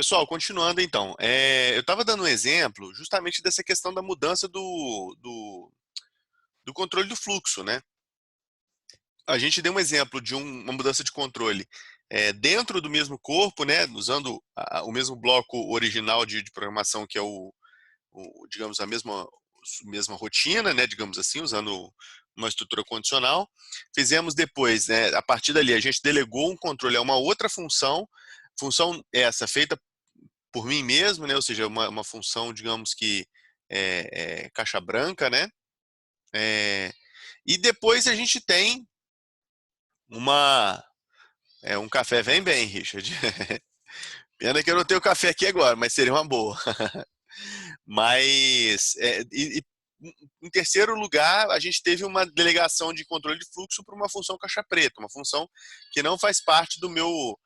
Pessoal, continuando então, eu estava dando um exemplo justamente dessa questão da mudança do controle do fluxo, né? A gente deu um exemplo de uma mudança de controle dentro do mesmo corpo, né? Usando o mesmo bloco original de programação, que é digamos, a mesma rotina, né? Digamos assim, usando uma estrutura condicional. Fizemos depois, né? A partir dali, a gente delegou um controle a uma outra função essa feita por mim mesmo, né? Ou seja, uma função, digamos que caixa branca, né? É, e depois a gente tem um café vem bem, Richard. Pena que eu não tenho café aqui agora, mas seria uma boa. Mas em terceiro lugar, a gente teve uma delegação de controle de fluxo para uma função caixa preta, uma função que não faz parte do meu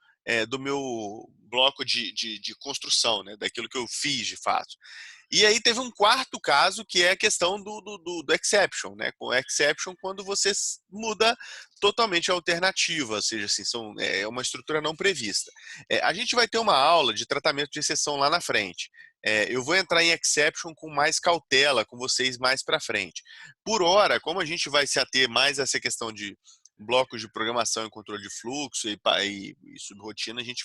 bloco de construção, né? Daquilo que eu fiz de fato. E aí teve um quarto caso, que é a questão do exception, né? Com exception, quando você muda totalmente a alternativa, ou seja, assim, é uma estrutura não prevista. A gente vai ter uma aula de tratamento de exceção lá na frente. Eu vou entrar em exception com mais cautela com vocês mais para frente. Por hora, como a gente vai se ater mais a essa questão de blocos de programação e controle de fluxo e subrotina, a gente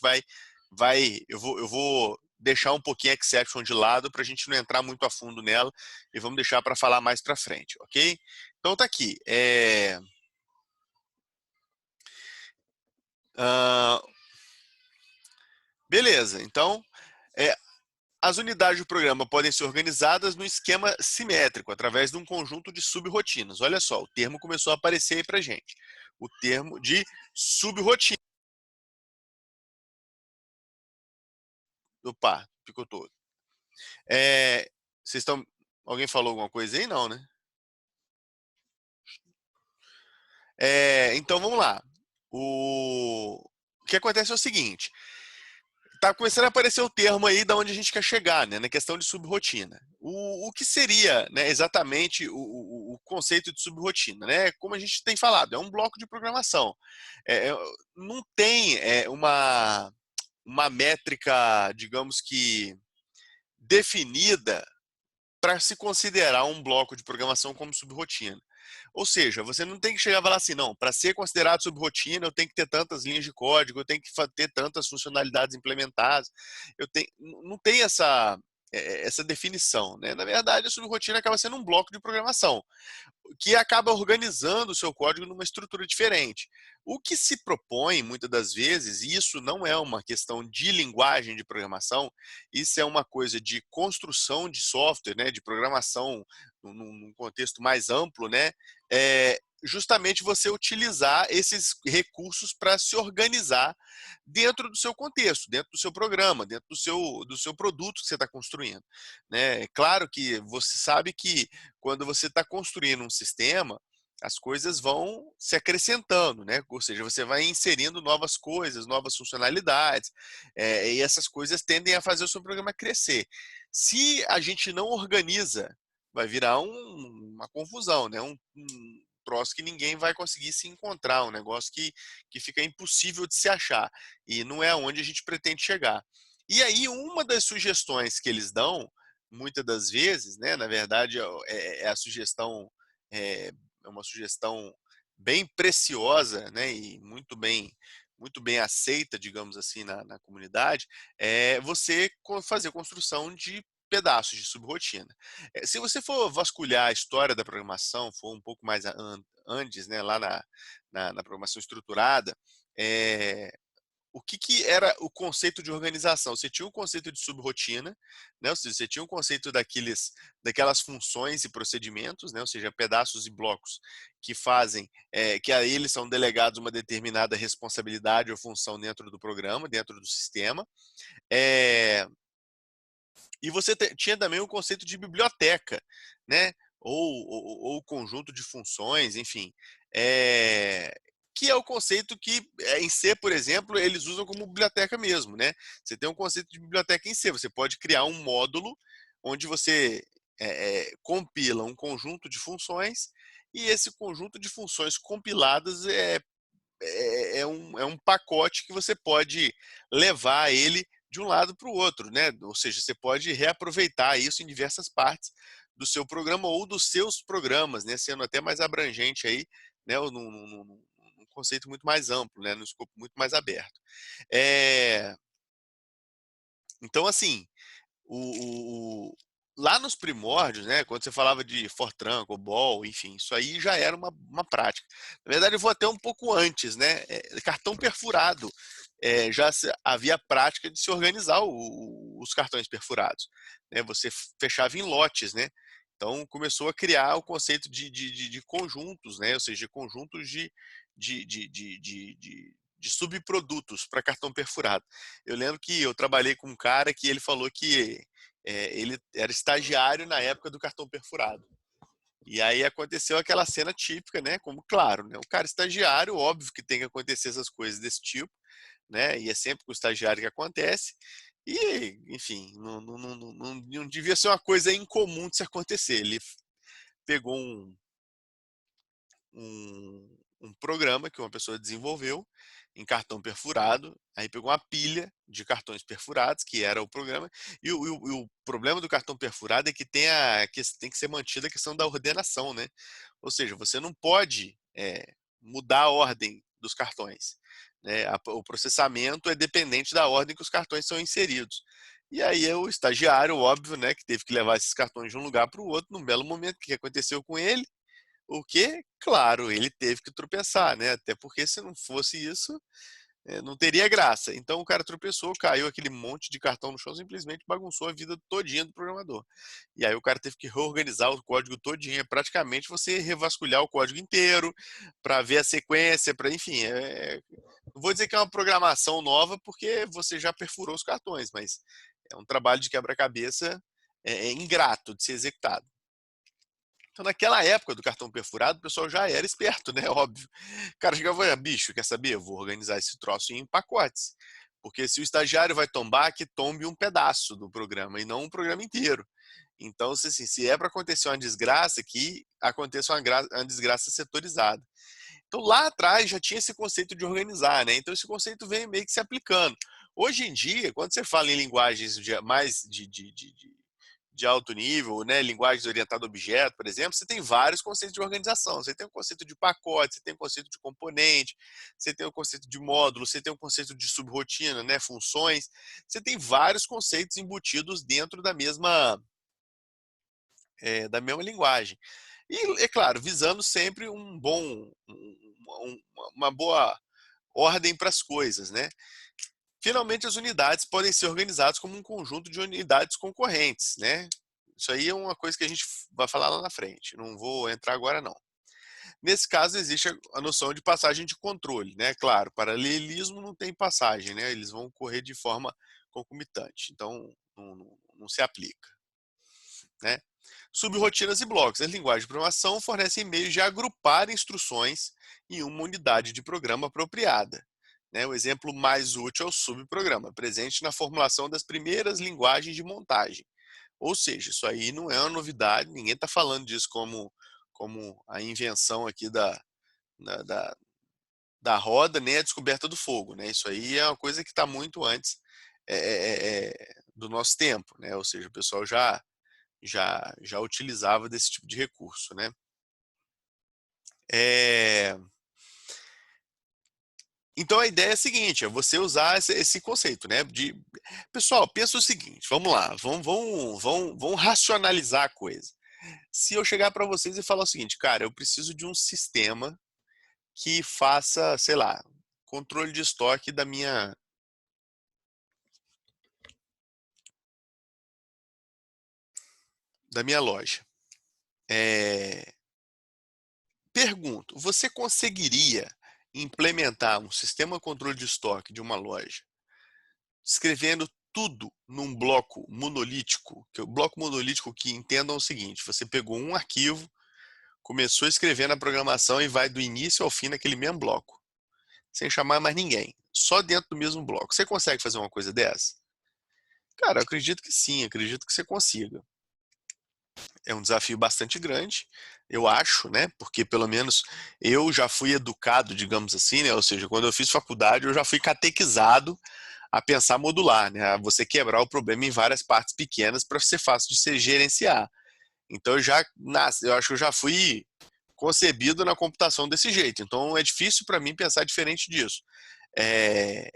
eu vou deixar um pouquinho a exception de lado para a gente não entrar muito a fundo nela e vamos deixar para falar mais para frente, ok? Então tá aqui. Ah, beleza, então as unidades do programa podem ser organizadas no esquema simétrico, através de um conjunto de subrotinas. Olha só, o termo começou a aparecer aí para gente. O termo de subrotina. Opa, ficou todo. Vocês estão. Alguém falou alguma coisa aí? Não, né? Então vamos lá. O que acontece é o seguinte: tá começando a aparecer o termo aí da onde a gente quer chegar, né, na questão de subrotina. O que seria, né, exatamente o conceito de subrotina, né? Como a gente tem falado, é um bloco de programação. Não tem uma métrica, digamos que definida para se considerar um bloco de programação como subrotina. Ou seja, você não tem que chegar e falar assim, não, para ser considerado subrotina, eu tenho que ter tantas linhas de código, eu tenho que ter tantas funcionalidades implementadas. Não tem essa definição, né? Na verdade, a subrotina acaba sendo um bloco de programação que acaba organizando o seu código numa estrutura diferente. O que se propõe, muitas das vezes, e isso não é uma questão de linguagem de programação, isso é uma coisa de construção de software, né, de programação num contexto mais amplo, né, justamente você utilizar esses recursos para se organizar dentro do seu contexto, dentro do seu programa, dentro do seu produto que você está construindo, né? É claro que você sabe que quando você está construindo um sistema, as coisas vão se acrescentando, né? Ou seja, você vai inserindo novas coisas, novas funcionalidades, e essas coisas tendem a fazer o seu programa crescer. Se a gente não organiza, vai virar uma confusão, né? Um troço que ninguém vai conseguir se encontrar, um negócio que fica impossível de se achar, e não é onde a gente pretende chegar. E aí, uma das sugestões que eles dão, muitas das vezes, né, na verdade, a sugestão é, é uma sugestão bem preciosa, né, e muito bem aceita, digamos assim, na comunidade, é você fazer construção de pedaços de subrotina. Se você for vasculhar a história da programação, for um pouco mais antes, né, lá na programação estruturada, é, o que era o conceito de organização? Você tinha um conceito de subrotina, né? Ou seja, você tinha um conceito daquelas funções e procedimentos, né? Ou seja, pedaços e blocos que fazem, que a eles são delegados uma determinada responsabilidade ou função dentro do programa, dentro do sistema. E você tinha também o conceito de biblioteca, né? Ou conjunto de funções, enfim. Que é o conceito que, em C, por exemplo, eles usam como biblioteca mesmo, né? Você tem um conceito de biblioteca em C. Você pode criar um módulo onde você compila um conjunto de funções, e esse conjunto de funções compiladas é um pacote que você pode levar ele de um lado para o outro, né? Ou seja, você pode reaproveitar isso em diversas partes do seu programa ou dos seus programas, né? Sendo até mais abrangente aí, né? Num conceito muito mais amplo, né? Num escopo muito mais aberto. Então, assim, lá nos primórdios, né, quando você falava de Fortran, COBOL, enfim, isso aí já era uma prática. Na verdade, eu vou até um pouco antes, né? Cartão perfurado. Havia a prática de se organizar os cartões perfurados, né? Você fechava em lotes, né? Então começou a criar o conceito de conjuntos, né? Ou seja, conjuntos de, de, de, de, de de subprodutos para cartão perfurado. Eu lembro que eu trabalhei com um cara que ele falou que ele era estagiário na época do cartão perfurado. E aí aconteceu aquela cena típica, né? Como, claro, né? O cara estagiário, óbvio que tem que acontecer essas coisas desse tipo, né? E é sempre com o estagiário que acontece. E, enfim, não devia ser uma coisa incomum de se acontecer. Ele pegou um programa que uma pessoa desenvolveu em cartão perfurado, aí pegou uma pilha de cartões perfurados, que era o programa, e o problema do cartão perfurado é que tem que ser mantida a questão da ordenação, né? Ou seja, você não pode mudar a ordem dos cartões, né? O processamento é dependente da ordem que os cartões são inseridos. E aí é o estagiário, óbvio, né, que teve que levar esses cartões de um lugar para o outro, num belo momento, o que aconteceu com ele? O que, claro, ele teve que tropeçar, né? Até porque se não fosse isso, não teria graça. Então o cara tropeçou, caiu aquele monte de cartão no chão, simplesmente bagunçou a vida todinha do programador. E aí o cara teve que reorganizar o código todinho. É praticamente você revasculhar o código inteiro para ver a sequência, para enfim. Não vou dizer que é uma programação nova porque você já perfurou os cartões, mas é um trabalho de quebra-cabeça ingrato de ser executado. Então, naquela época do cartão perfurado, o pessoal já era esperto, né? Óbvio. O cara chegava e falava, bicho, quer saber? Eu vou organizar esse troço em pacotes. Porque se o estagiário vai tombar, que tombe um pedaço do programa e não um programa inteiro. Então, se é para acontecer uma desgraça, que aconteça uma desgraça setorizada. Então, lá atrás já tinha esse conceito de organizar, né? Então, esse conceito vem meio que se aplicando. Hoje em dia, quando você fala em linguagens mais de alto nível, né, linguagens orientadas a objeto, por exemplo, você tem vários conceitos de organização. Você tem o conceito de pacote, você tem o conceito de componente, você tem o conceito de módulo, você tem o conceito de subrotina, né, funções. Você tem vários conceitos embutidos dentro da mesma linguagem. E, é claro, visando sempre uma boa ordem para as coisas, né? Finalmente, as unidades podem ser organizadas como um conjunto de unidades concorrentes, né? Isso aí é uma coisa que a gente vai falar lá na frente. Não vou entrar agora, não. Nesse caso, existe a noção de passagem de controle, né? Claro, paralelismo não tem passagem, né? Eles vão correr de forma concomitante. Então, não se aplica, né? Subrotinas e blocos. As linguagens de programação fornecem meios de agrupar instruções em uma unidade de programa apropriada. Né? O exemplo mais útil é o subprograma, presente na formulação das primeiras linguagens de montagem. Ou seja, isso aí não é uma novidade, ninguém está falando disso como a invenção aqui da roda, nem a descoberta do fogo. Né? Isso aí é uma coisa que está muito antes do nosso tempo. Né? Ou seja, o pessoal já utilizava desse tipo de recurso, né? Então a ideia é a seguinte, é você usar esse conceito, né? Pessoal, pensa o seguinte, vamos lá, vamos racionalizar a coisa. Se eu chegar para vocês e falar o seguinte, cara, eu preciso de um sistema que faça, sei lá, controle de estoque da minha loja. Pergunto, você conseguiria implementar um sistema de controle de estoque de uma loja escrevendo tudo num bloco monolítico? Que o bloco monolítico, que entendam o seguinte, você pegou um arquivo, começou a escrever na programação e vai do início ao fim naquele mesmo bloco, sem chamar mais ninguém, só dentro do mesmo bloco. Você consegue fazer uma coisa dessa? Cara, eu acredito que sim, acredito que você consiga. É um desafio bastante grande, eu acho, né? Porque pelo menos eu já fui educado, digamos assim, né? Ou seja, quando eu fiz faculdade, eu já fui catequizado a pensar modular, né? A você quebrar o problema em várias partes pequenas para ser fácil de se gerenciar. Então eu acho que eu já fui concebido na computação desse jeito. Então é difícil para mim pensar diferente disso. É,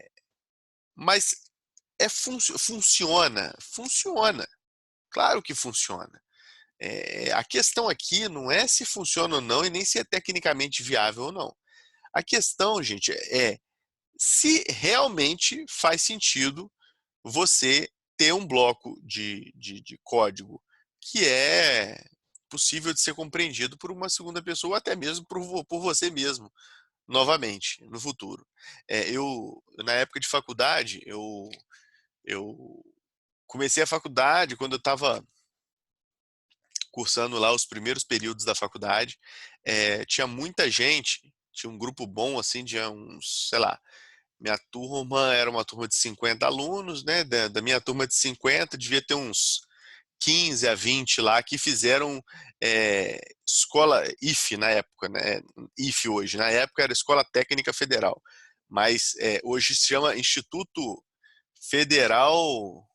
mas funciona, funciona. Claro que funciona. A questão aqui não é se funciona ou não e nem se é tecnicamente viável ou não. A questão, gente, é se realmente faz sentido você ter um bloco de código que é possível de ser compreendido por uma segunda pessoa ou até mesmo por você mesmo, novamente, no futuro. Na época de faculdade, eu comecei a faculdade quando eu estava cursando lá os primeiros períodos da faculdade. Tinha muita gente, tinha um grupo bom, assim, de uns, sei lá, minha turma era uma turma de 50 alunos, né? Da minha turma de 50, devia ter uns 15 a 20 lá que fizeram escola IF na época, né? IF hoje, na época era Escola Técnica Federal, mas hoje se chama Instituto Federal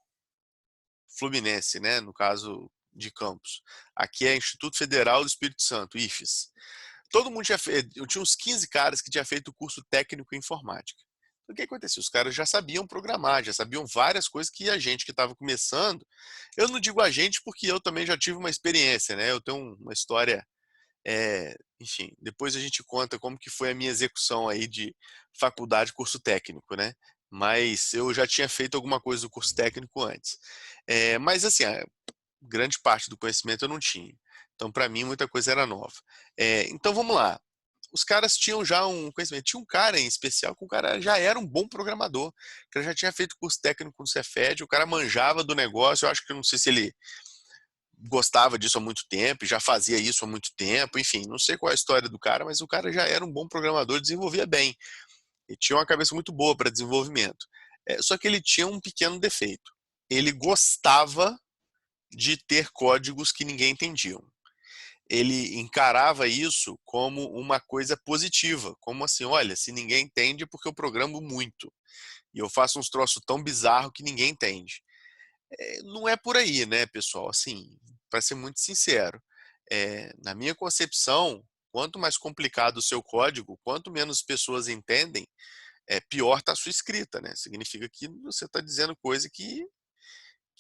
Fluminense, né? No caso de Campos. Aqui é Instituto Federal do Espírito Santo, IFES. Todo mundo tinha feito, eu tinha uns 15 caras que tinha feito o curso técnico em informática. O que aconteceu? Os caras já sabiam programar, já sabiam várias coisas que a gente que estava começando. Eu não digo a gente porque eu também já tive uma experiência, né? Eu tenho uma história, enfim, depois a gente conta como que foi a minha execução aí de faculdade, curso técnico, né? Mas eu já tinha feito alguma coisa do curso técnico antes. Mas assim, grande parte do conhecimento eu não tinha. Então, para mim, muita coisa era nova. Então, vamos lá. Os caras tinham já um conhecimento. Tinha um cara em especial que o cara já era um bom programador, que já tinha feito curso técnico no Cefet, o cara manjava do negócio. Eu acho que eu não sei se ele gostava disso há muito tempo, já fazia isso há muito tempo, enfim, não sei qual é a história do cara, mas o cara já era um bom programador, desenvolvia bem. E tinha uma cabeça muito boa para desenvolvimento. Só que ele tinha um pequeno defeito. Ele gostava de ter códigos que ninguém entendia. Ele encarava isso como uma coisa positiva, como assim, olha, se ninguém entende é porque eu programo muito e eu faço uns troços tão bizarros que ninguém entende. Não é por aí, né, pessoal? Assim, para ser muito sincero, na minha concepção, quanto mais complicado o seu código, quanto menos pessoas entendem, pior está a sua escrita, né? Significa que você está dizendo coisa que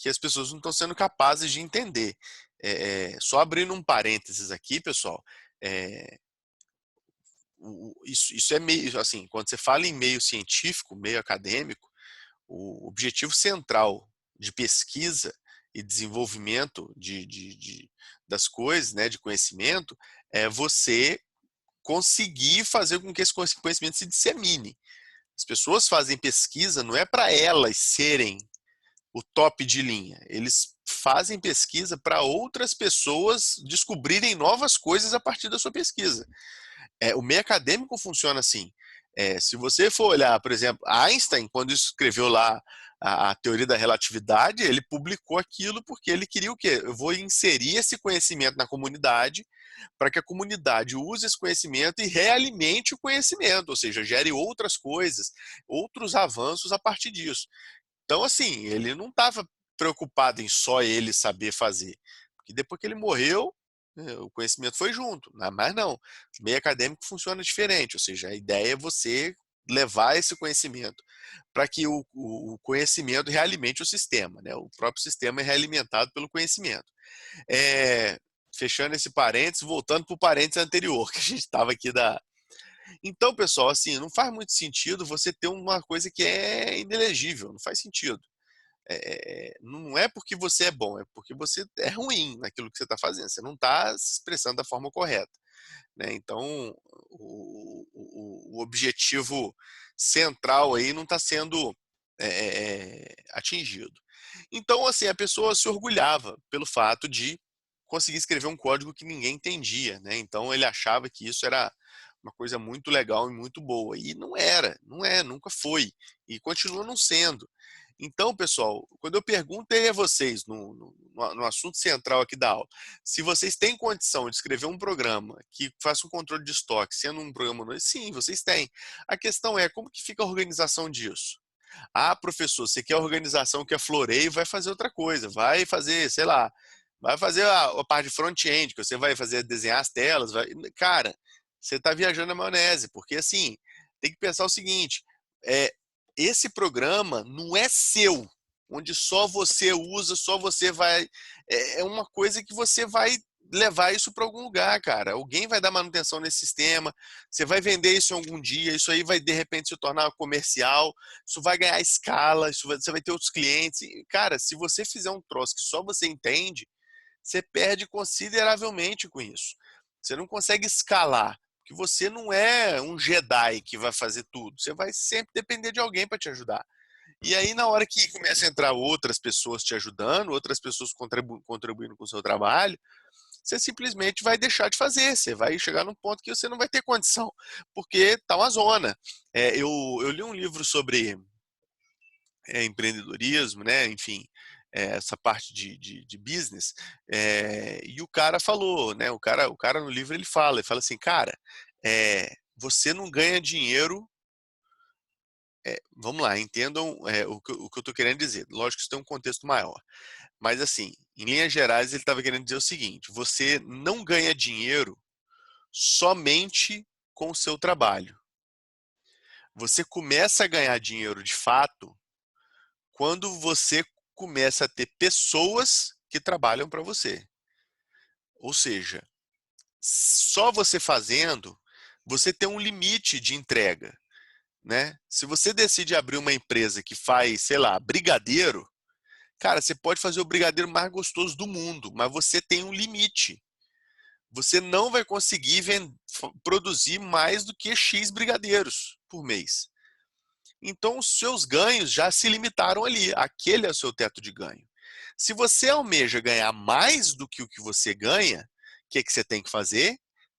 as pessoas não estão sendo capazes de entender. Só abrindo um parênteses aqui, pessoal, é, isso é meio assim, quando você fala em meio científico, meio acadêmico, o objetivo central de pesquisa e desenvolvimento das coisas, né, de conhecimento, é você conseguir fazer com que esse conhecimento se dissemine. As pessoas fazem pesquisa não é para elas serem o top de linha. Eles fazem pesquisa para outras pessoas descobrirem novas coisas a partir da sua pesquisa. O meio acadêmico funciona assim. Se você for olhar, por exemplo, Einstein, quando escreveu lá a teoria da relatividade, ele publicou aquilo porque ele queria o quê? Eu vou inserir esse conhecimento na comunidade para que a comunidade use esse conhecimento e realimente o conhecimento, ou seja, gere outras coisas, outros avanços a partir disso. Então, assim, ele não estava preocupado em só ele saber fazer. Porque depois que ele morreu, o conhecimento foi junto. Mas não, o meio acadêmico funciona diferente. Ou seja, a ideia é você levar esse conhecimento para que o conhecimento realimente o sistema. Né? O próprio sistema é realimentado pelo conhecimento. É, fechando esse parênteses, voltando para o parênteses anterior, que a gente estava aqui da. Então, pessoal, assim, não faz muito sentido você ter uma coisa que é inelegível, não faz sentido. Não é porque você é bom, é porque você é ruim naquilo que você está fazendo, você não está se expressando da forma correta. Né? Então, o objetivo central aí não está sendo atingido. Então, assim, a pessoa se orgulhava pelo fato de conseguir escrever um código que ninguém entendia. Né? Então, ele achava que isso era uma coisa muito legal e muito boa. E não era, não é, nunca foi. E continua não sendo. Então, pessoal, quando eu perguntei a vocês, no assunto central aqui da aula, se vocês têm condição de escrever um programa que faça um controle de estoque, sendo um programa novo, sim, vocês têm. A questão é como que fica a organização disso? Ah, professor, você quer organização, quer floreio, vai fazer outra coisa. Vai fazer, sei lá, vai fazer a parte de front-end, que você vai fazer desenhar as telas. Cara, você está viajando na maionese, porque assim, tem que pensar o seguinte: é, esse programa não é seu, onde só você usa, só você vai. É uma coisa que você vai levar isso para algum lugar, cara. Alguém vai dar manutenção nesse sistema, você vai vender isso em algum dia, isso aí vai de repente se tornar comercial, isso vai ganhar escala, você vai ter outros clientes. E, cara, se você fizer um troço que só você entende, você perde consideravelmente com isso. Você não consegue escalar, porque você não é um Jedi que vai fazer tudo. Você vai sempre depender de alguém para te ajudar. E aí, na hora que começa a entrar outras pessoas te ajudando, outras pessoas contribuindo com o seu trabalho, você simplesmente vai deixar de fazer. Você vai chegar num ponto que você não vai ter condição, porque tá uma zona. Eu li um livro sobre empreendedorismo, né? Enfim, essa parte de business, e o cara falou, né? O cara no livro ele fala assim, cara, você não ganha dinheiro. Vamos lá, entendam o que eu estou querendo dizer. Lógico que isso tem um contexto maior. Mas, assim, em linhas gerais, ele estava querendo dizer o seguinte: você não ganha dinheiro somente com o seu trabalho. Você começa a ganhar dinheiro de fato quando você começa a ter pessoas que trabalham para você. Ou seja, só você fazendo, você tem um limite de entrega, né? Se você decide abrir uma empresa que faz, sei lá, brigadeiro, cara, você pode fazer o brigadeiro mais gostoso do mundo, mas você tem um limite. Você não vai conseguir produzir mais do que X brigadeiros por mês. Então, os seus ganhos já se limitaram ali. Aquele é o seu teto de ganho. Se você almeja ganhar mais do que o que você ganha, o que você tem que fazer?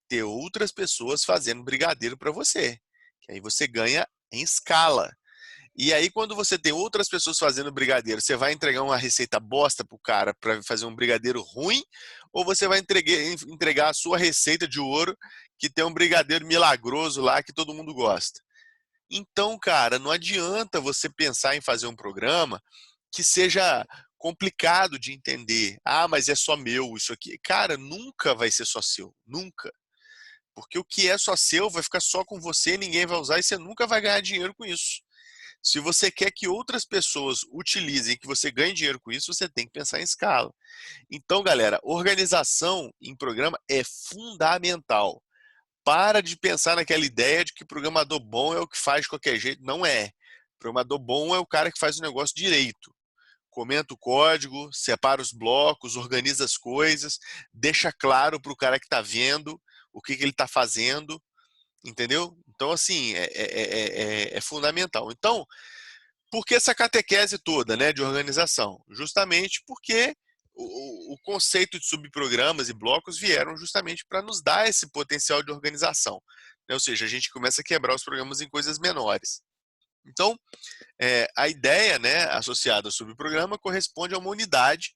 Ter outras pessoas fazendo brigadeiro para você. Que aí você ganha em escala. E aí, quando você tem outras pessoas fazendo brigadeiro, você vai entregar uma receita bosta pro cara para fazer um brigadeiro ruim? Ou você vai entregar a sua receita de ouro, que tem um brigadeiro milagroso lá que todo mundo gosta? Então, cara, não adianta você pensar em fazer um programa que seja complicado de entender. Ah, mas é só meu isso aqui. Cara, nunca vai ser só seu. Nunca. Porque o que é só seu vai ficar só com você, ninguém vai usar e você nunca vai ganhar dinheiro com isso. Se você quer que outras pessoas utilizem, que você ganhe dinheiro com isso, você tem que pensar em escala. Então, galera, organização em programa é fundamental. Para de pensar naquela ideia de que programador bom é o que faz de qualquer jeito. Não é. Programador bom é o cara que faz o negócio direito. Comenta o código, separa os blocos, organiza as coisas, deixa claro para o cara que está vendo o que ele está fazendo, entendeu? Então, assim, é fundamental. Então, por que essa catequese toda, né, de organização? Justamente porque o conceito de subprogramas e blocos vieram justamente para nos dar esse potencial de organização, né? Ou seja, a gente começa a quebrar os programas em coisas menores. Então, a ideia, né, associada ao subprograma corresponde a uma unidade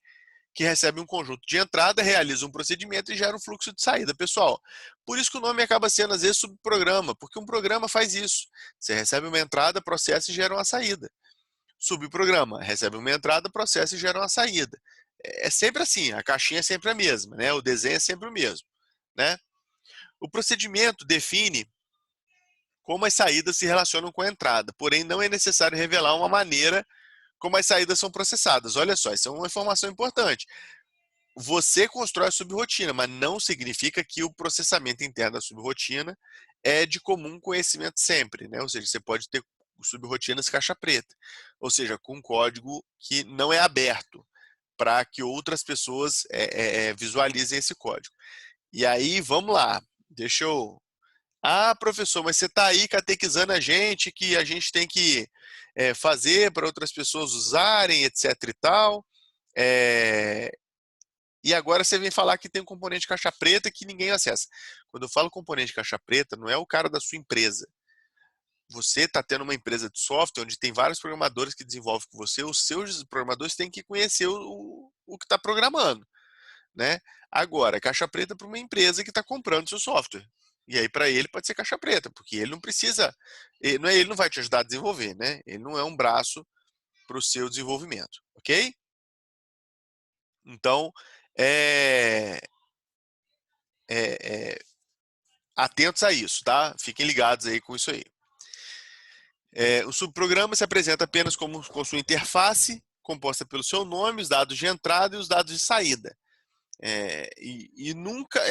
que recebe um conjunto de entrada, realiza um procedimento e gera um fluxo de saída. Pessoal, por isso que o nome acaba sendo, às vezes, subprograma, porque um programa faz isso. Você recebe uma entrada, processa e gera uma saída. Subprograma, recebe uma entrada, processa e gera uma saída. É sempre assim, a caixinha é sempre a mesma, né? O desenho é sempre o mesmo, né? O procedimento define como as saídas se relacionam com a entrada, porém não é necessário revelar uma maneira como as saídas são processadas. Olha só, isso é uma informação importante. Você constrói a subrotina, mas não significa que o processamento interno da subrotina é de comum conhecimento sempre, né? Ou seja, você pode ter subrotinas caixa preta, ou seja, com código que não é aberto para que outras pessoas visualizem esse código. E aí, vamos lá, deixa eu... Ah, professor, mas você está aí catequizando a gente que a gente tem que fazer para outras pessoas usarem, etc e tal. É, e agora você vem falar que tem um componente caixa preta que ninguém acessa. Quando eu falo componente caixa preta, não é o cara da sua empresa. Você está tendo uma empresa de software onde tem vários programadores que desenvolvem com você, os seus programadores têm que conhecer o que está programando, né? Agora, caixa preta para uma empresa que está comprando seu software. E aí, para ele, pode ser caixa preta, porque ele não precisa, ele não vai te ajudar a desenvolver, né? Ele não é um braço para o seu desenvolvimento, ok? Então, é, é, é, atentos a isso, tá? Fiquem ligados aí com isso aí. O subprograma se apresenta apenas como com sua interface, composta pelo seu nome, os dados de entrada e os dados de saída. E nunca,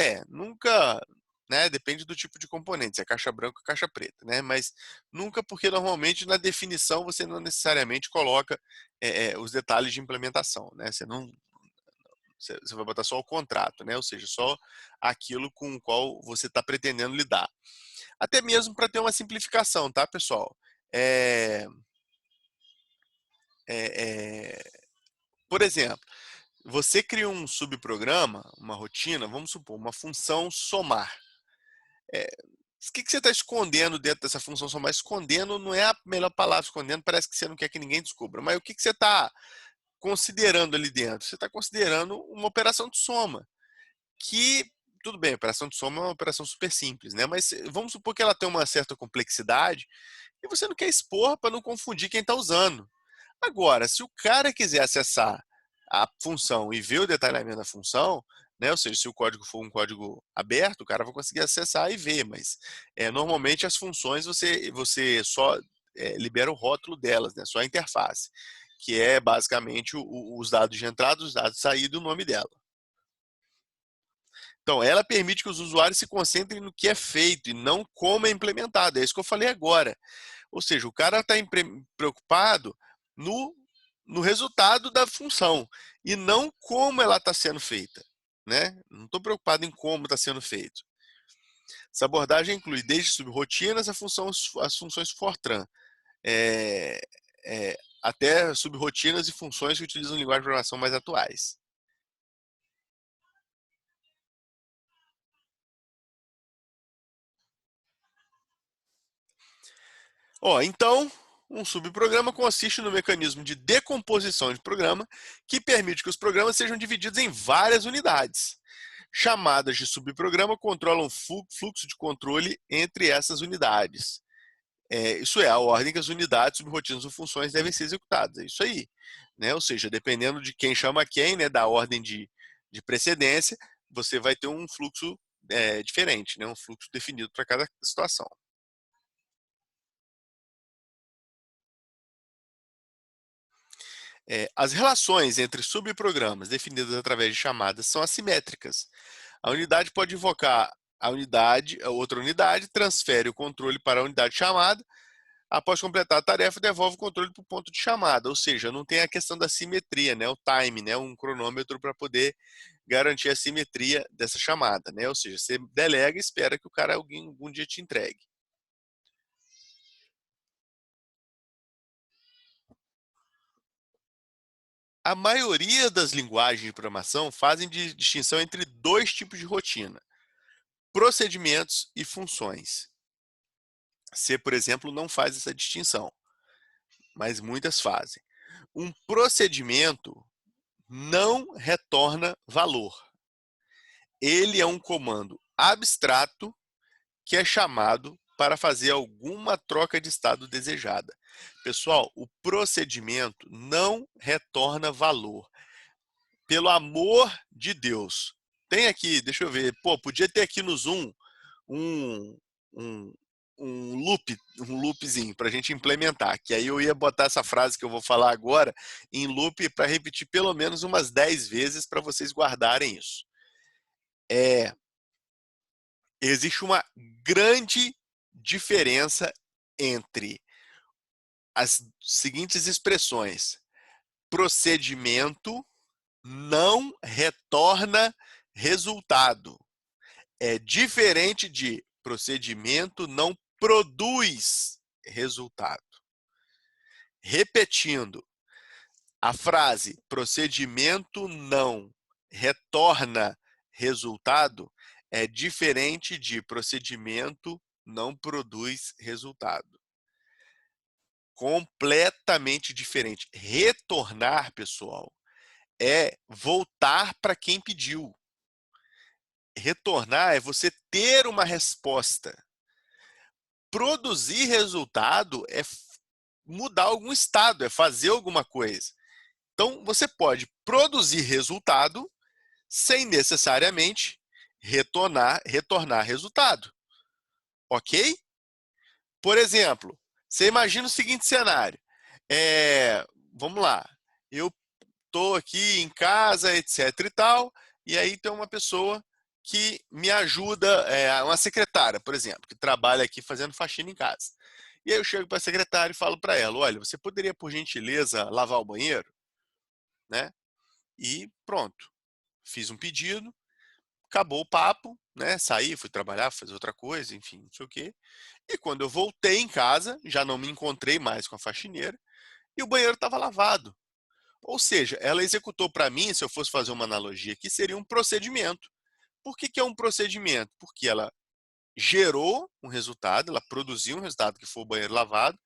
né, depende do tipo de componente, se é caixa branca ou caixa preta, né, mas nunca, porque normalmente na definição você não necessariamente coloca os detalhes de implementação, né, você vai botar só o contrato, né, ou seja, só aquilo com o qual você está pretendendo lidar. Até mesmo para ter uma simplificação, tá, pessoal? É, é, é, por exemplo, você cria um subprograma, uma rotina, vamos supor, uma função somar. É, o que você está escondendo dentro dessa função somar? Escondendo não é a melhor palavra, escondendo parece que você não quer que ninguém descubra. Mas o que você está considerando ali dentro? Você está considerando uma operação de soma. Que, tudo bem, a operação de soma é uma operação super simples, né? Mas vamos supor que ela tem uma certa complexidade e você não quer expor para não confundir quem está usando. Agora, se o cara quiser acessar a função e ver o detalhamento da função, né, ou seja, se o código for um código aberto, o cara vai conseguir acessar e ver, mas normalmente as funções você só libera o rótulo delas, né, só a interface, que é basicamente os dados de entrada, os dados de saída e o nome dela. Então, ela permite que os usuários se concentrem no que é feito e não como é implementado. É isso que eu falei agora. Ou seja, o cara está preocupado no, no resultado da função e não como ela está sendo feita. Né? Não estou preocupado em como está sendo feito. Essa abordagem inclui desde subrotinas as funções Fortran, é, até subrotinas e funções que utilizam linguagem de programação mais atuais. Então, um subprograma consiste no mecanismo de decomposição de programa que permite que os programas sejam divididos em várias unidades. Chamadas de subprograma controlam o fluxo de controle entre essas unidades. Isso é, a ordem que as unidades, subrotinas ou funções devem ser executadas. É isso aí. Né? Ou seja, dependendo de quem chama quem, né, da ordem de precedência, você vai ter um fluxo diferente, né? Um fluxo definido para cada situação. As relações entre subprogramas definidas através de chamadas são assimétricas. A unidade pode invocar a outra unidade, transfere o controle para a unidade chamada, após completar a tarefa, devolve o controle para o ponto de chamada, ou seja, não tem a questão da simetria, né, o time, né, um cronômetro para poder garantir a simetria dessa chamada, né, ou seja, você delega e espera que o cara algum dia te entregue. A maioria das linguagens de programação fazem distinção entre dois tipos de rotina: procedimentos e funções. C, por exemplo, não faz essa distinção, mas muitas fazem. Um procedimento não retorna valor. Ele é um comando abstrato que é chamado para fazer alguma troca de estado desejada. Pessoal, o procedimento não retorna valor. Pelo amor de Deus. Tem aqui, deixa eu ver. Pô, podia ter aqui no Zoom um, um, um loopzinho para a gente implementar. Que aí eu ia botar essa frase que eu vou falar agora em loop para repetir pelo menos umas 10 vezes para vocês guardarem isso. Existe uma grande diferença entre as seguintes expressões: procedimento não retorna resultado. É diferente de procedimento não produz resultado. Repetindo, a frase procedimento não retorna resultado é diferente de procedimento não produz resultado. Completamente diferente. Retornar, pessoal, é voltar para quem pediu. Retornar é você ter uma resposta. Produzir resultado é mudar algum estado, é fazer alguma coisa. Então, você pode produzir resultado sem necessariamente retornar resultado. Ok? Por exemplo, você imagina o seguinte cenário. Vamos lá. Eu estou aqui em casa, etc e tal, e aí tem uma pessoa que me ajuda, uma secretária, por exemplo, que trabalha aqui fazendo faxina em casa. E aí eu chego para a secretária e falo para ela, olha, você poderia, por gentileza, lavar o banheiro? Né? E pronto. Fiz um pedido, acabou o papo, né? Saí, fui trabalhar, fazer outra coisa, enfim, não sei o quê. E quando eu voltei em casa, já não me encontrei mais com a faxineira e o banheiro estava lavado. Ou seja, ela executou para mim, se eu fosse fazer uma analogia aqui, seria um procedimento. Por que é um procedimento? Porque ela gerou um resultado, ela produziu um resultado que foi o banheiro lavado,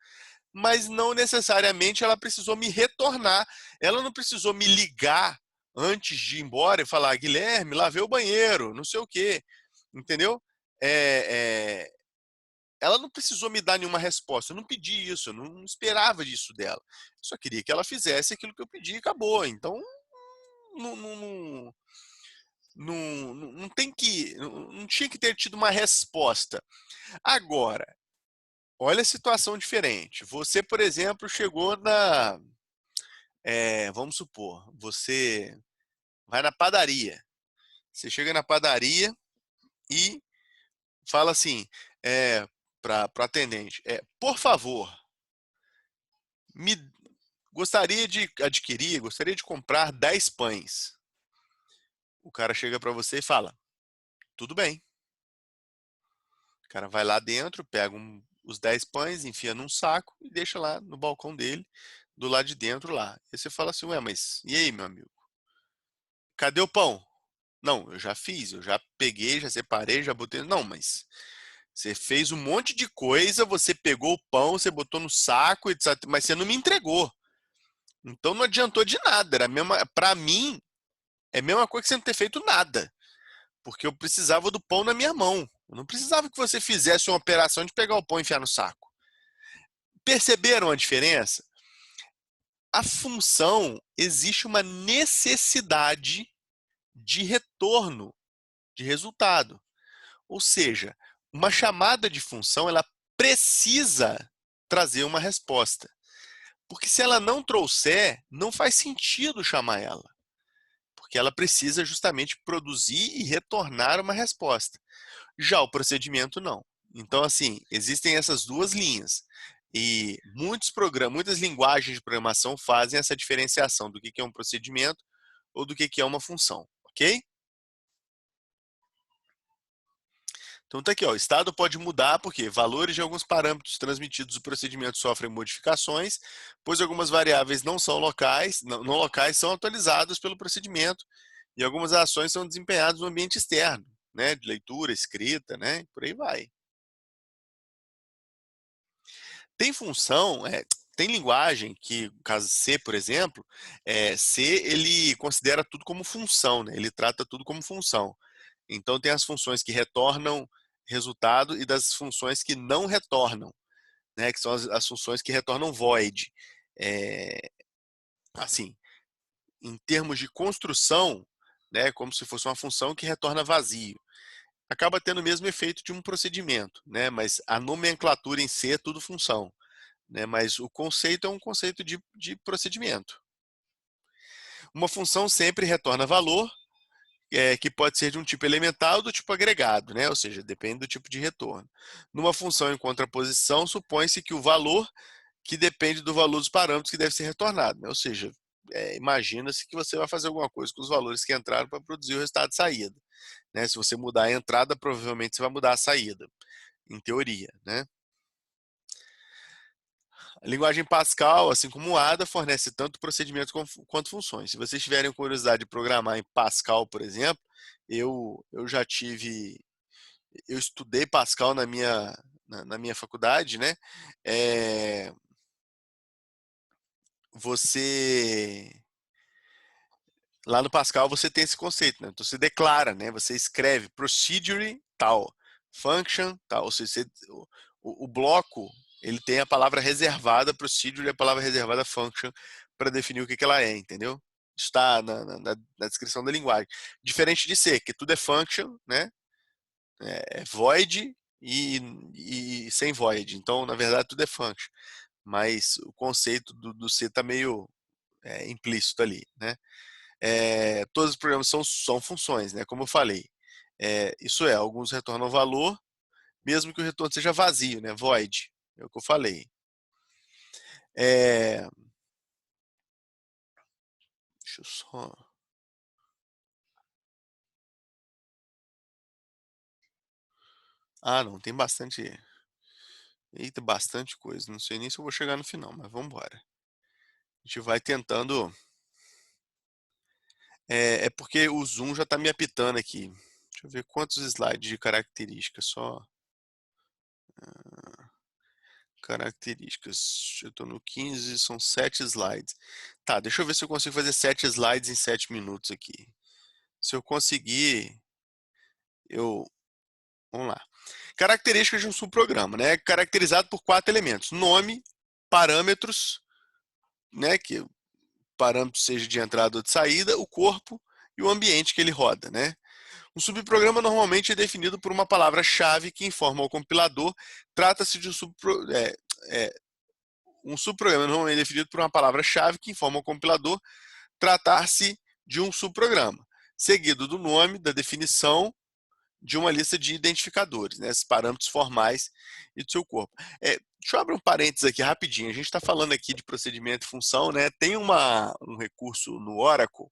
mas não necessariamente ela precisou me retornar. Ela não precisou me ligar antes de ir embora e falar, Guilherme, lavei o banheiro, não sei o quê. Entendeu? É, é, ela não precisou me dar nenhuma resposta. Eu não pedi isso, eu não esperava disso dela. Eu só queria que ela fizesse aquilo que eu pedi e acabou. Então, não, não, não, não tem que. Não tinha que ter tido uma resposta. Agora, olha a situação diferente. Você, por exemplo, chegou na. Vamos supor, você vai na padaria. Você chega na padaria e fala assim, para o atendente, por favor, me gostaria de comprar 10 pães. O cara chega para você e fala, tudo bem. O cara vai lá dentro, pega os 10 pães, enfia num saco e deixa lá no balcão dele, do lado de dentro lá. E você fala assim, ué, mas e aí, meu amigo? Cadê o pão? Não, eu já fiz, eu já peguei, já separei, já botei. Não, mas você fez um monte de coisa, você pegou o pão, você botou no saco, etc, mas você não me entregou. Então não adiantou de nada. Era a mesma, para mim, é a mesma coisa que você não ter feito nada, porque eu precisava do pão na minha mão. Eu não precisava que você fizesse uma operação de pegar o pão e enfiar no saco. Perceberam a diferença? A função existe uma necessidade de retorno de resultado. Ou seja, uma chamada de função ela precisa trazer uma resposta. Porque se ela não trouxer, não faz sentido chamar ela. Porque ela precisa justamente produzir e retornar uma resposta. Já o procedimento não. Então, assim, existem essas duas linhas. E muitos programas, muitas linguagens de programação fazem essa diferenciação do que é um procedimento ou do que é uma função, ok? Então tá aqui, ó, o estado pode mudar porque valores de alguns parâmetros transmitidos do procedimento sofrem modificações, pois algumas variáveis não são locais, não locais são atualizadas pelo procedimento e algumas ações são desempenhadas no ambiente externo, né, de leitura, escrita, né, por aí vai. Tem função, tem linguagem que, no caso C, por exemplo, C ele considera tudo como função, né? Ele trata tudo como função. Então tem as funções que retornam resultado e das funções que não retornam, né? Que são as funções que retornam void. É, assim, em termos de construção, né? Como se fosse uma função que retorna vazio. Acaba tendo o mesmo efeito de um procedimento, né? Mas a nomenclatura em C é tudo função. Né? Mas o conceito é um conceito de procedimento. Uma função sempre retorna valor, que pode ser de um tipo elementar ou do tipo agregado, né? Ou seja, depende do tipo de retorno. Numa função em contraposição, supõe-se que o valor que depende do valor dos parâmetros que deve ser retornado. Né? Ou seja, imagina-se que você vai fazer alguma coisa com os valores que entraram para produzir o resultado de saída. Né? Se você mudar a entrada, provavelmente você vai mudar a saída, em teoria. Né? A linguagem Pascal, assim como o Ada, fornece tanto procedimentos quanto funções. Se vocês tiverem curiosidade de programar em Pascal, por exemplo, eu já tive, eu estudei Pascal na minha faculdade, né? É, você lá no Pascal você tem esse conceito, né? Então você declara, né? Você escreve procedure tal, function tal, ou seja, o bloco ele tem a palavra reservada procedure e a palavra reservada function para definir o que ela é, entendeu? Está na descrição da linguagem. Diferente de C, que tudo é function, né? É void e sem void. Então, na verdade, tudo é function. Mas o conceito do C está meio implícito ali, né? Todos os programas são funções, né? Como eu falei. Isso alguns retornam valor, mesmo que o retorno seja vazio, né? Void. É o que eu falei. Deixa eu só. Ah, não, tem bastante. Eita, bastante coisa. Não sei nem se eu vou chegar no final, mas vamos embora. A gente vai tentando. É porque o Zoom já está me apitando aqui. Deixa eu ver quantos slides de características só. Características. Eu estou no 15, são 7 slides. Tá, deixa eu ver se eu consigo fazer 7 slides em 7 minutos aqui. Se eu conseguir, eu. Vamos lá. Características de um subprograma, né? Caracterizado por 4 elementos: nome, parâmetros, né? Que o parâmetro seja de entrada ou de saída, o corpo e o ambiente que ele roda, né? Um subprograma normalmente é definido por uma palavra-chave que informa ao compilador. Trata-se de um subprograma normalmente é definido por uma palavra-chave que informa ao compilador tratar-se de um subprograma, seguido do nome, da definição de uma lista de identificadores, né, esses parâmetros formais e do seu corpo. Deixa eu abrir um parênteses aqui rapidinho. A gente está falando aqui de procedimento e função, né? Tem um recurso no Oracle.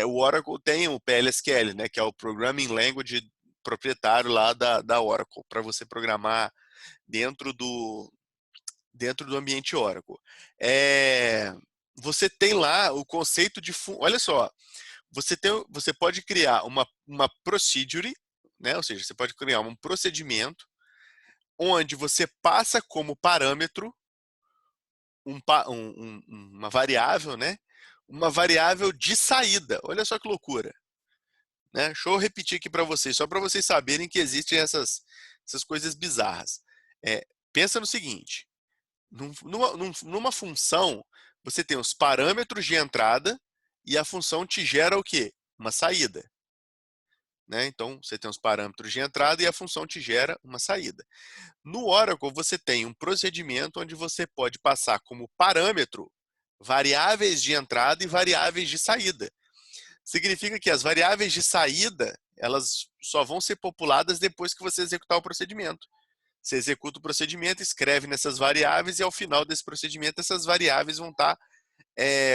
O Oracle tem o PLSQL, né, que é o Programming Language proprietário lá da Oracle, para você programar dentro do ambiente Oracle. Você tem lá o conceito de. Olha só, você pode criar uma procedure, né? Ou seja, você pode criar um procedimento onde você passa como parâmetro uma variável, né? Uma variável de saída. Olha só que loucura. Né? Deixa eu repetir aqui para vocês, só para vocês saberem que existem essas coisas bizarras. Pensa no seguinte: numa função, você tem os parâmetros de entrada e a função te gera o quê? Uma saída. Né? Então, você tem os parâmetros de entrada e a função te gera uma saída. No Oracle, você tem um procedimento onde você pode passar como parâmetro variáveis de entrada e variáveis de saída. Significa que as variáveis de saída, elas só vão ser populadas depois que você executar o procedimento. Você executa o procedimento, escreve nessas variáveis e ao final desse procedimento essas variáveis vão estar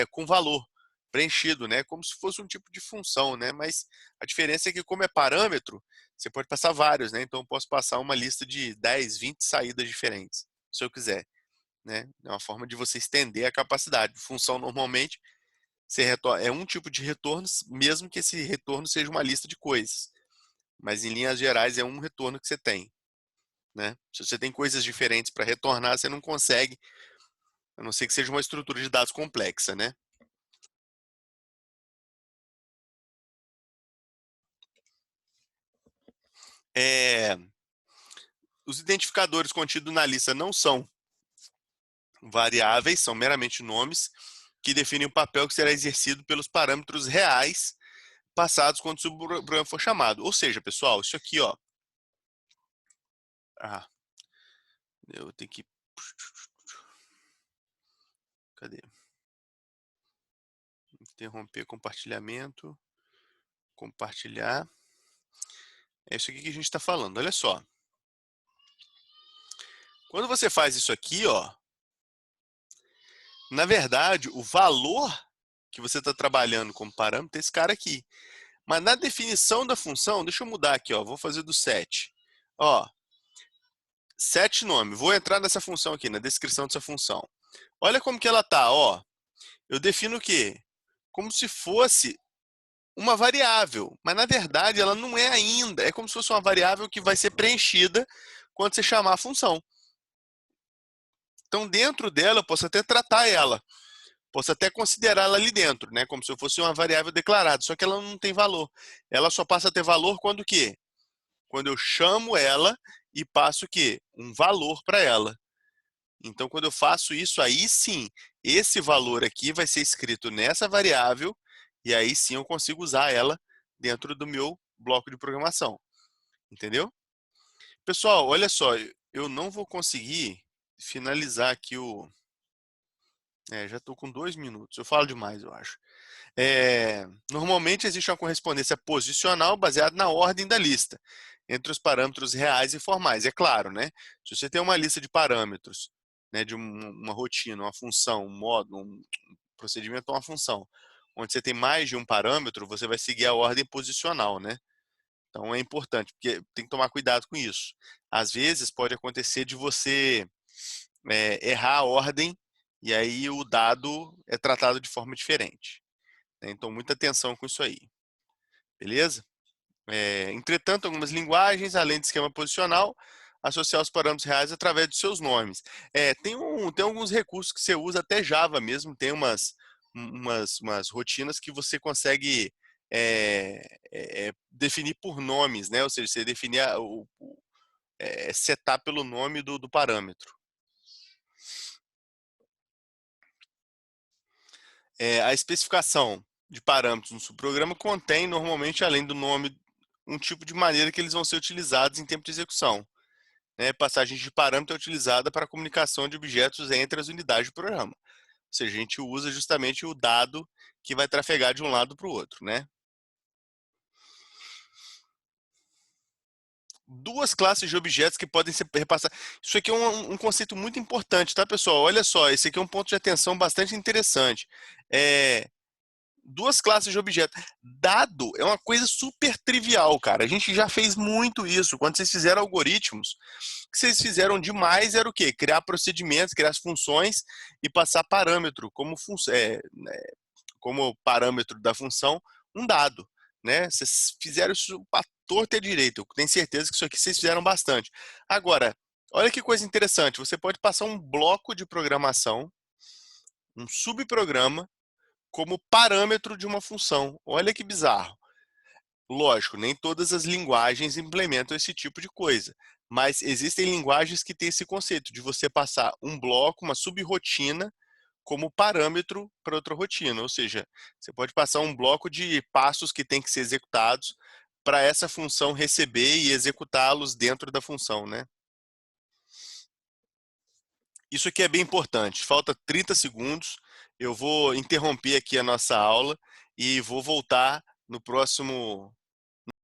com valor preenchido, né? Como se fosse um tipo de função, né? Mas a diferença é que como é parâmetro, você pode passar vários, né? Então eu posso passar uma lista de 10, 20 saídas diferentes, se eu quiser, né? É uma forma de você estender a capacidade. Função normalmente é um tipo de retorno, mesmo que esse retorno seja uma lista de coisas. Mas em linhas gerais é um retorno que você tem, né? Se você tem coisas diferentes para retornar, você não consegue, a não ser que seja uma estrutura de dados complexa, né? Os identificadores contidos na lista não são variáveis, são meramente nomes que definem o papel que será exercido pelos parâmetros reais passados quando o subprograma for chamado. Ou seja, pessoal, isso aqui, ó. Eu tenho que. Cadê? Interromper compartilhamento. Compartilhar. É isso aqui que a gente está falando. Olha só. Quando você faz isso aqui, ó, na verdade, o valor que você está trabalhando como parâmetro é esse cara aqui. Mas na definição da função, deixa eu mudar aqui, ó, vou fazer do set. Ó, set nome. Vou entrar nessa função aqui, na descrição dessa função. Olha como que ela tá, ó. Eu defino o quê? Como se fosse uma variável, mas na verdade ela não é ainda. É como se fosse uma variável que vai ser preenchida quando você chamar a função. Então, dentro dela, eu posso até tratar ela Posso até considerá-la ali dentro, né? Como se fosse uma variável declarada, só que ela não tem valor. Ela só passa a ter valor quando o quê? Quando eu chamo ela e passo o quê? Um valor para ela. Então, quando eu faço isso, aí sim, esse valor aqui vai ser escrito nessa variável e aí sim eu consigo usar ela dentro do meu bloco de programação. Entendeu? Pessoal, olha só, eu não vou conseguir finalizar aqui o... já estou com 2 minutos, eu falo demais, eu acho. Normalmente existe uma correspondência posicional baseada na ordem da lista, entre os parâmetros reais e formais. É claro, né? Se você tem uma lista de parâmetros, né, de uma rotina, uma função, um módulo, um procedimento ou uma função, onde você tem mais de um parâmetro, você vai seguir a ordem posicional, né? Então é importante, porque tem que tomar cuidado com isso. Às vezes pode acontecer de você errar a ordem e aí o dado é tratado de forma diferente, né? Então muita atenção com isso aí, beleza? Entretanto, algumas linguagens, além de esquema posicional, associar os parâmetros reais através de seus nomes. Tem alguns recursos que você usa, até Java mesmo, tem umas rotinas que você consegue definir por nomes, né? Ou seja, você definir setar pelo nome do parâmetro. A especificação de parâmetros no subprograma contém, normalmente, além do nome, um tipo de maneira que eles vão ser utilizados em tempo de execução. Passagem de parâmetro é utilizada para a comunicação de objetos entre as unidades do programa. Ou seja, a gente usa justamente o dado que vai trafegar de um lado para o outro, né? Duas classes de objetos que podem ser repassadas. Isso aqui é um conceito muito importante, tá, pessoal? Olha só, esse aqui é um ponto de atenção bastante interessante. Duas classes de objetos. Dado é uma coisa super trivial, cara. A gente já fez muito isso. Quando vocês fizeram algoritmos, o que vocês fizeram demais era o quê? Criar procedimentos, criar as funções e passar parâmetro como parâmetro da função um dado, né? Vocês fizeram isso para torta e direito. Eu tenho certeza que isso aqui vocês fizeram bastante. Agora, olha que coisa interessante. Você pode passar um bloco de programação, um subprograma, como parâmetro de uma função. Olha que bizarro. Lógico, nem todas as linguagens implementam esse tipo de coisa, mas existem linguagens que têm esse conceito de você passar um bloco, uma subrrotina, como parâmetro para outra rotina. Ou seja, você pode passar um bloco de passos que tem que ser executados para essa função receber e executá-los dentro da função, né? Isso aqui é bem importante. Falta 30 segundos. Eu vou interromper aqui a nossa aula e vou voltar no próximo